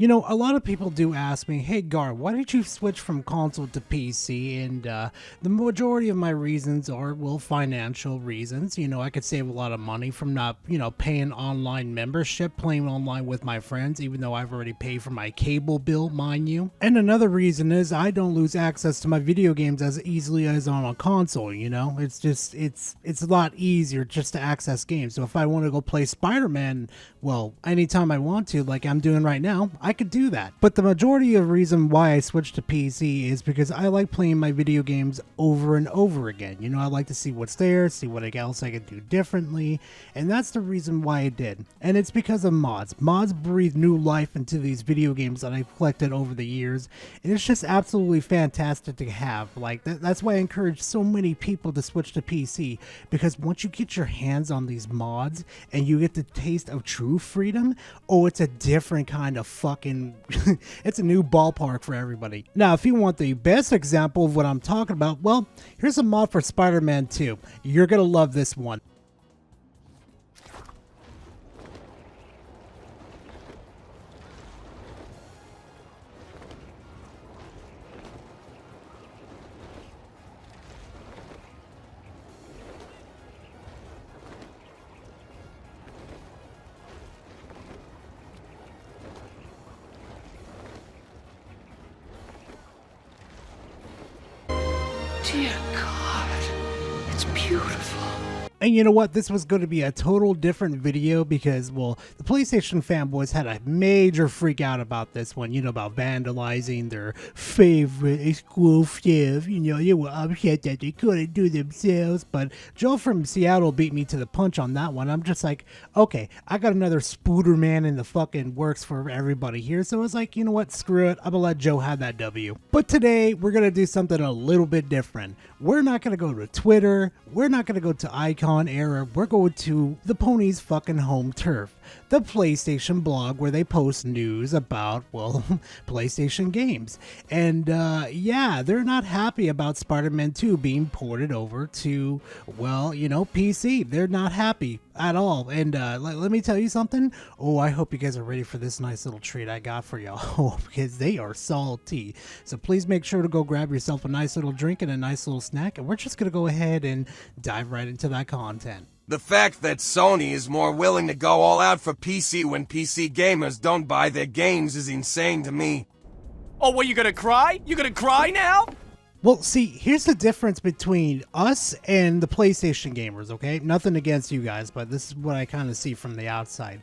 You know, a lot of people do ask me, hey Gar, why did you switch from console to PC? And the majority of my reasons are, well, financial reasons. You know, I could save a lot of money from not, paying online membership, playing online with my friends, even though I've already paid for my cable bill, mind you. And another reason is I don't lose access to my video games as easily as on a console, you know? It's just, it's a lot easier just to access games. So if I want to go play Spider-Man, well, anytime I want to, like I'm doing right now, I could do that. But the majority of the reason why I switched to PC is because I like playing my video games over and over again. You know, I like to see what's there, see what else I could do differently, and that's the reason why I did. And it's because of mods. Mods breathe new life into these video games that I've collected over the years, and it's just absolutely fantastic to have. Like, that's why I encourage so many people to switch to PC, because once you get your hands on these mods and you get the taste of true freedom, oh, it's a different kind of fucking it's a new ballpark for everybody. Now, if you want the best example of what I'm talking about, well, here's a mod for Spider-Man 2. You're gonna love this one. Dear God, it's beautiful. And you know what? This was going to be a total different video because, well, the PlayStation fanboys had a major freak out about this one, about vandalizing their favorite exclusive. They were upset that they couldn't do themselves. But Joe from Seattle beat me to the punch on that one. I'm just like, okay, I got another Spooderman in the fucking works for everybody here. So I was like, you know what? Screw it. I'm going to let Joe have that W. But today, we're going to do something a little bit different. We're not going to go to Twitter. We're not going to go to Icon Era. We're going to the pony's fucking home turf, the PlayStation blog, where they post news about, well, PlayStation games. And yeah, they're not happy about Spider-Man 2 being ported over to, well, PC. They're not happy at all. And let me tell you something. Oh, I hope you guys are ready for this nice little treat I got for y'all, because they are salty. So please make sure to go grab yourself a nice little drink and a nice little snack, and we're just gonna go ahead and dive right into that content. The fact that Sony is more willing to go all out for PC when PC gamers don't buy their games is insane to me. Oh, what, you gonna cry? You gonna cry now? Well, see, here's the difference between us and the PlayStation gamers, okay? Nothing against you guys, but this is what I kind of see from the outside.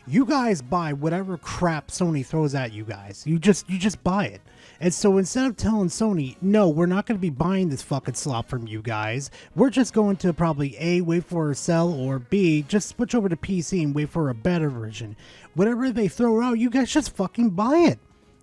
You guys buy whatever crap Sony throws at you guys. You just buy it. And so instead of telling Sony, no, we're not going to be buying this fucking slop from you guys, we're just going to probably A, wait for a sell, or B, just switch over to PC and wait for a better version. Whatever they throw out, you guys just fucking buy it.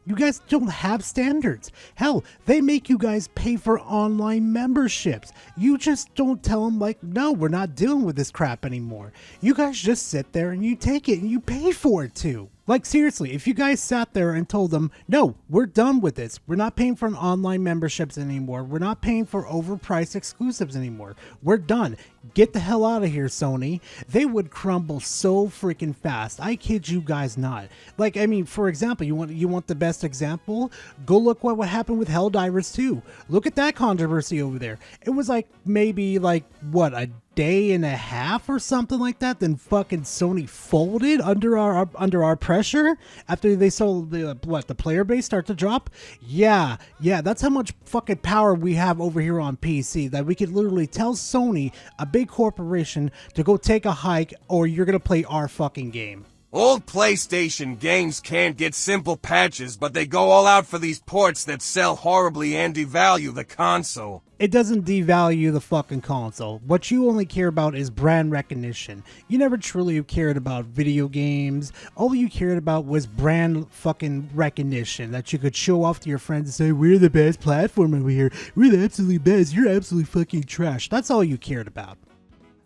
You guys don't have standards. Hell, they make you guys pay for online memberships. You just don't tell them, like, no, we're not dealing with this crap anymore. You guys just sit there and you take it and you pay for it too. Like, seriously, if you guys sat there and told them, no, we're done with this. We're not paying for online memberships anymore. We're not paying for overpriced exclusives anymore. We're done. Get the hell out of here, Sony. They would crumble so freaking fast. I kid you guys not. Like, I mean, for example, you want the best example? Go look what happened with Helldivers 2. Look at that controversy over there. It was like maybe like, what, a day and a half or something like that, then fucking Sony folded under our pressure after they saw the player base start to drop. Yeah, that's how much fucking power we have over here on PC, that we could literally tell Sony, a big corporation, to go take a hike, or you're gonna play our fucking game. Old PlayStation games can't get simple patches, but they go all out for these ports that sell horribly and devalue the console. It doesn't devalue the fucking console. What you only care about is brand recognition. You never truly cared about video games. All you cared about was brand fucking recognition, that you could show off to your friends and say, we're the best platform over here. We're the absolutely best. You're absolutely fucking trash. That's all you cared about.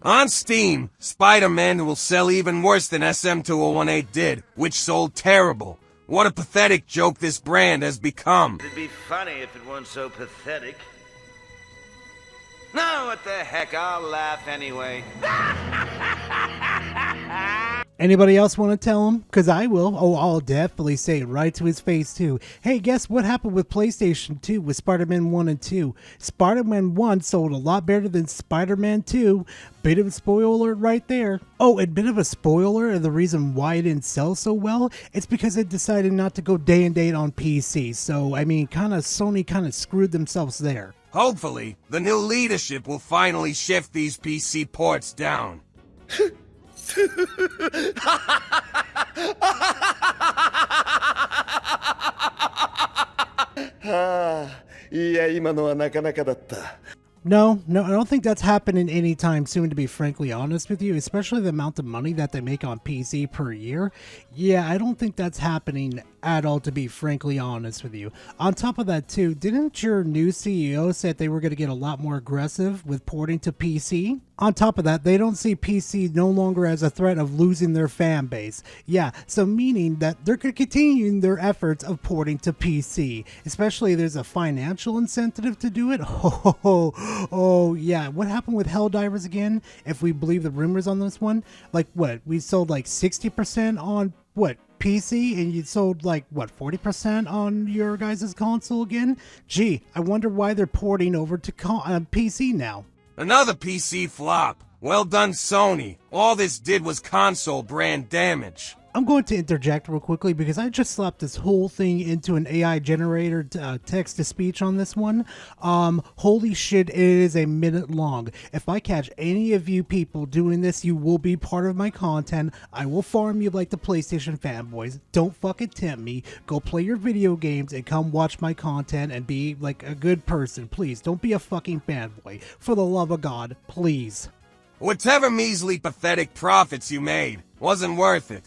On Steam, Spider-Man will sell even worse than SM2018 did, which sold terrible. What a pathetic joke this brand has become. It'd be funny if it weren't so pathetic. No, what the heck, I'll laugh anyway. Anybody else want to tell him? Because I will. Oh, I'll definitely say it right to his face, too. Hey, guess what happened with PlayStation 2 with Spider-Man 1 and 2? Spider-Man 1 sold a lot better than Spider-Man 2. Bit of a spoiler alert right there. Oh, and bit of a spoiler, and the reason why it didn't sell so well, it's because it decided not to go day and date on PC. So, I mean, Sony kind of screwed themselves there. Hopefully, the new leadership will finally shift these PC ports down. いや、今のはなかなかだった。 No, I don't think that's happening anytime soon, to be frankly honest with you, especially the amount of money that they make on PC per year. Yeah, I don't think that's happening at all, to be frankly honest with you. On top of that, too, didn't your new CEO say they were going to get a lot more aggressive with porting to PC? On top of that, they don't see PC no longer as a threat of losing their fan base. Yeah, so meaning that they're continuing their efforts of porting to PC, especially there's a financial incentive to do it. Oh, yeah. What happened with Helldivers again? If we believe the rumors on this one, like what? We sold like 60% on what? PC, and you sold like what, 40% on your guys' console again? Gee, I wonder why they're porting over to PC now. Another PC flop. Well done, Sony. All this did was console brand damage. I'm going to interject real quickly because I just slapped this whole thing into an AI generator text-to-speech on this one. Holy shit, it is a minute long. If I catch any of you people doing this, you will be part of my content. I will farm you like the PlayStation fanboys. Don't fucking tempt me. Go play your video games and come watch my content and be like a good person. Please, don't be a fucking fanboy. For the love of God, please. Whatever measly pathetic profits you made wasn't worth it.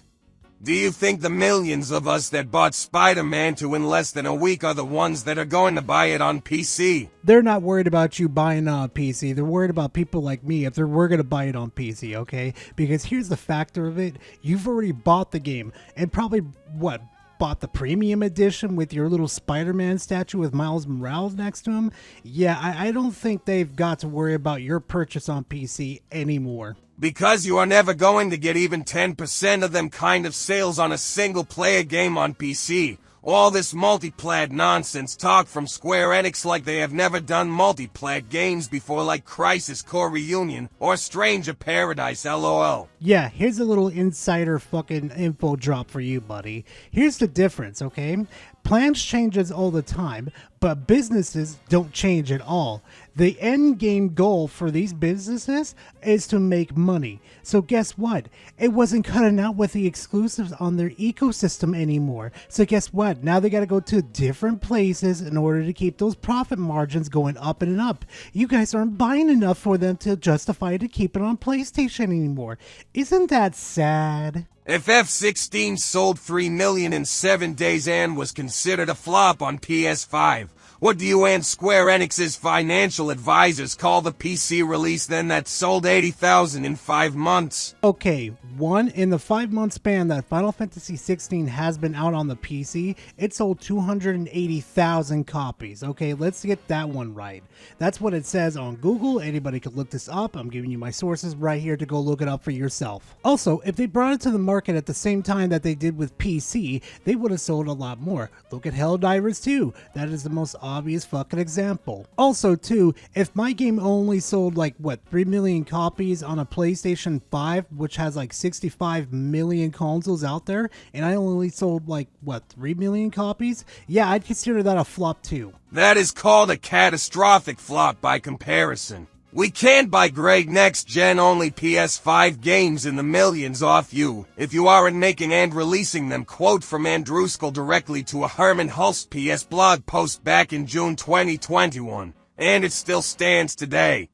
Do you think the millions of us that bought Spider-Man 2 in less than a week are the ones that are going to buy it on PC? They're not worried about you buying it on PC. They're worried about people like me if we're going to buy it on PC, okay? Because here's the factor of it. You've already bought the game and probably, bought the premium edition with your little Spider-Man statue with Miles Morales next to him. Yeah, I don't think they've got to worry about your purchase on PC anymore. Because you are never going to get even 10% of them kind of sales on a single-player game on PC. All this multiplat nonsense talk from Square Enix like they have never done multiplat games before, like Crisis Core Reunion or Stranger Paradise LOL. Yeah, here's a little insider fucking info drop for you, buddy. Here's the difference, okay? Plans changes all the time, but businesses don't change at all. The end game goal for these businesses is to make money. So guess what? It wasn't cutting out with the exclusives on their ecosystem anymore. So guess what? Now they got to go to different places in order to keep those profit margins going up and up. You guys aren't buying enough for them to justify to keep it on PlayStation anymore. Isn't that sad? If F-16 sold 3 million in 7 days and was considered a flop on PS5, what do you and Square Enix's financial advisors call the PC release then that sold 80,000 in 5 months? Okay, one, in the 5-month span that Final Fantasy 16 has been out on the PC, it sold 280,000 copies. Okay, let's get that one right. That's what it says on Google. Anybody could look this up. I'm giving you my sources right here to go look it up for yourself. Also, if they brought it to the market at the same time that they did with PC, they would have sold a lot more. Look at Helldivers 2. That is the most obvious fucking example. Also, too, if my game only sold like, 3 million copies on a PlayStation 5, which has like 65 million consoles out there, and I only sold like, 3 million copies? Yeah, I'd consider that a flop too. That is called a catastrophic flop by comparison. We can't buy great next-gen only PS5 games in the millions off you if you aren't making and releasing them. Quote from Andrewskull directly to a Herman Hulst PS blog post back in June 2021. And it still stands today.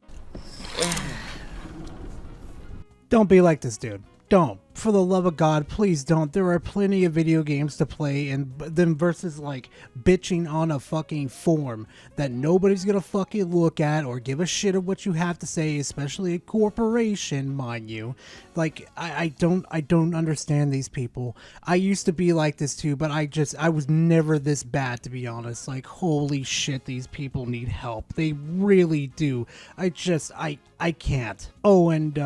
Don't be like this dude. Don't. For the love of God, please don't. There are plenty of video games to play, and then versus like bitching on a fucking forum that nobody's gonna fucking look at or give a shit of what you have to say, especially a corporation, mind you. Like, I don't understand these people. I used to be like this too, but I was never this bad, to be honest. Like, holy shit, these people need help. They really do. I can't. Oh, and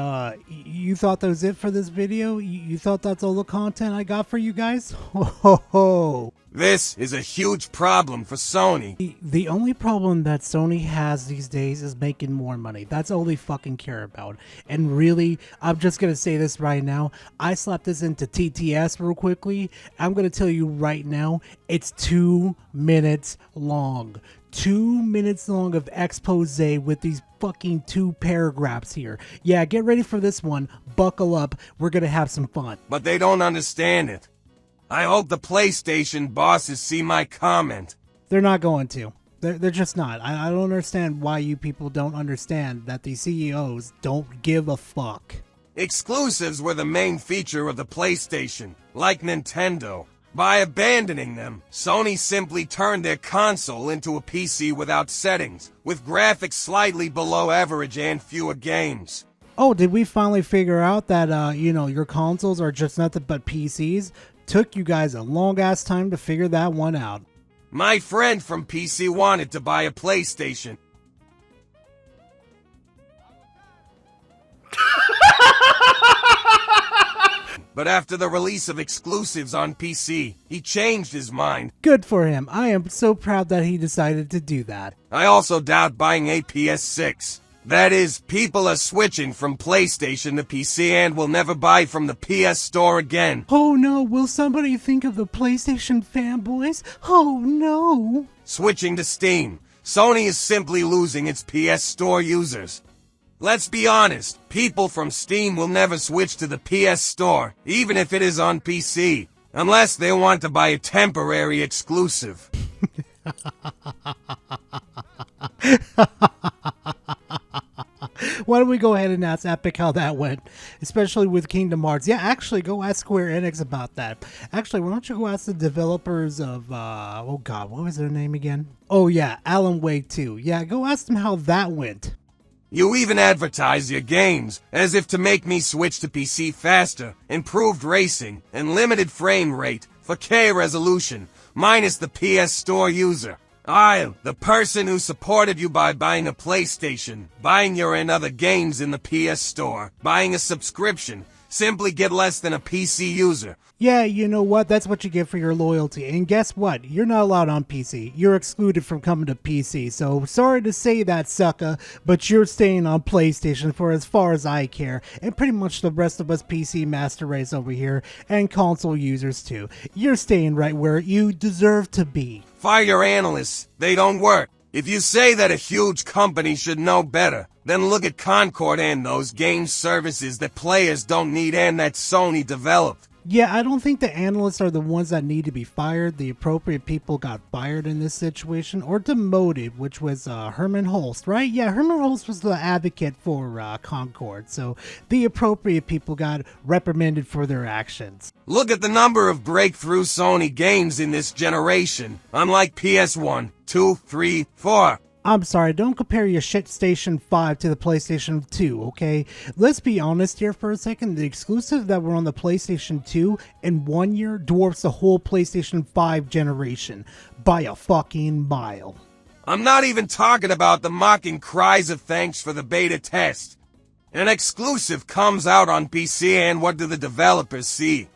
you thought that was it for this video? You thought that's all the content I got for you guys? Ho ho ho! This is a huge problem for Sony. The only problem that Sony has these days is making more money. That's all they fucking care about. And really, I'm just gonna say this right now. I slapped this into TTS real quickly. I'm gonna tell you right now, it's 2 minutes long. 2 minutes long of expose with these fucking 2 paragraphs here. Yeah, get ready for this one. Buckle up. We're gonna have some fun. But they don't understand it. I hope the PlayStation bosses see my comment. They're not going to. They're just not. I don't understand why you people don't understand that the CEOs don't give a fuck. Exclusives were the main feature of the PlayStation, like Nintendo. By abandoning them, Sony simply turned their console into a PC without settings, with graphics slightly below average and fewer games. Oh, did we finally figure out that, your consoles are just nothing but PCs? Took you guys a long ass time to figure that one out. My friend from PC wanted to buy a PlayStation. But after the release of exclusives on PC, he changed his mind. Good for him. I am so proud that he decided to do that. I also doubt buying a PS6. That is, people are switching from PlayStation to PC and will never buy from the PS Store again. Oh no, will somebody think of the PlayStation fanboys? Oh no. Switching to Steam, Sony is simply losing its PS Store users. Let's be honest, people from Steam will never switch to the PS Store, even if it is on PC, unless they want to buy a temporary exclusive. Why don't we go ahead and ask Epic how that went, especially with Kingdom Hearts? Yeah, actually, go ask Square Enix about that. Actually, why don't you go ask the developers of, oh god, what was their name again? Oh yeah, Alan Wake 2. Yeah, go ask them how that went. You even advertise your games as if to make me switch to PC faster, improved racing, and limited frame rate, 4K resolution, minus the PS Store user. I, the person who supported you by buying a PlayStation, buying your and other games in the PS Store, buying a subscription, simply get less than a PC user. Yeah, you know what? That's what you get for your loyalty. And guess what? You're not allowed on PC. You're excluded from coming to PC. So sorry to say that, sucker, but you're staying on PlayStation for as far as I care. And pretty much the rest of us PC master race over here and console users too. You're staying right where you deserve to be. Fire your analysts. They don't work. If you say that a huge company should know better, then look at Concord and those game services that players don't need and that Sony developed. Yeah, I don't think the analysts are the ones that need to be fired. The appropriate people got fired in this situation, or demoted, which was Herman Holst, right? Yeah, Herman Holst was the advocate for Concord, so the appropriate people got reprimanded for their actions. Look at the number of breakthrough Sony games in this generation, unlike PS1, 2, 3, 4. I'm sorry, don't compare your shit Station 5 to the PlayStation 2, okay? Let's be honest here for a second. The exclusives that were on the PlayStation 2 in 1 year dwarfs the whole PlayStation 5 generation by a fucking mile. I'm not even talking about the mocking cries of thanks for the beta test. An exclusive comes out on PC and what do the developers see?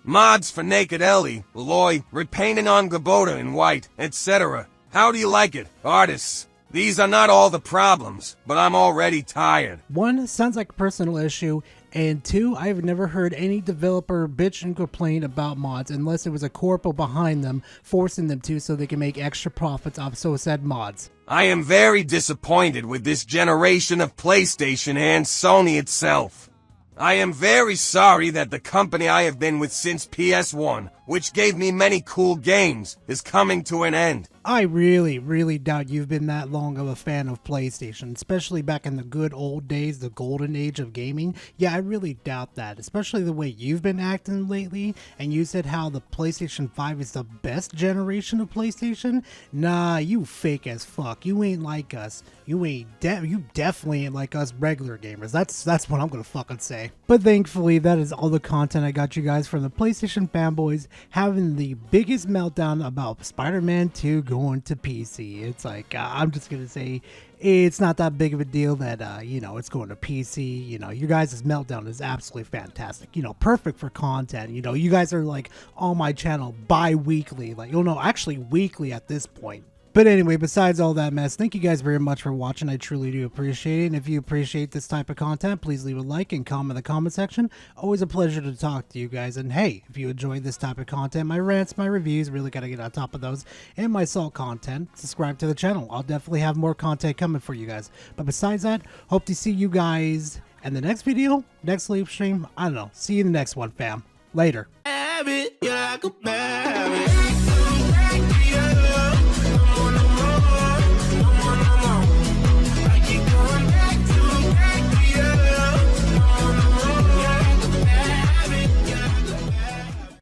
Mods for Naked Ellie, Aloy, repainting on Gabota in white, etc. How do you like it, artists? These are not all the problems, but I'm already tired. 1, sounds like a personal issue, and 2, I've never heard any developer bitch and complain about mods unless there was a corpo behind them forcing them to so they can make extra profits off so said mods. I am very disappointed with this generation of PlayStation and Sony itself. I am very sorry that the company I have been with since PS1, which gave me many cool games, is coming to an end. I really doubt you've been that long of a fan of PlayStation, especially back in the good old days, the golden age of gaming. Yeah, I really doubt that, especially the way you've been acting lately, and you said how the PlayStation 5 is the best generation of PlayStation. Nah, you fake as fuck. You ain't like us. You definitely ain't like us regular gamers. That's what I'm gonna fucking say. But thankfully, that is all the content I got you guys from the PlayStation fanboys. having the biggest meltdown about Spider-Man 2 going to PC. It's like, I'm just going to say it's not that big of a deal that, you know, it's going to PC. You know, your guys' meltdown is absolutely fantastic. You know, perfect for content. You know, you guys are like on my channel bi-weekly. Like, you'll know, actually weekly at this point. But anyway, besides all that mess, thank you guys very much for watching. I truly do appreciate it. And if you appreciate this type of content, please leave a like and comment in the comment section. Always a pleasure to talk to you guys. And hey, if you enjoy this type of content, my rants, my reviews, really got to get on top of those, and my salt content, subscribe to the channel. I'll definitely have more content coming for you guys. But besides that, hope to see you guys in the next video, next live stream. I don't know. See you in the next one, fam. Later.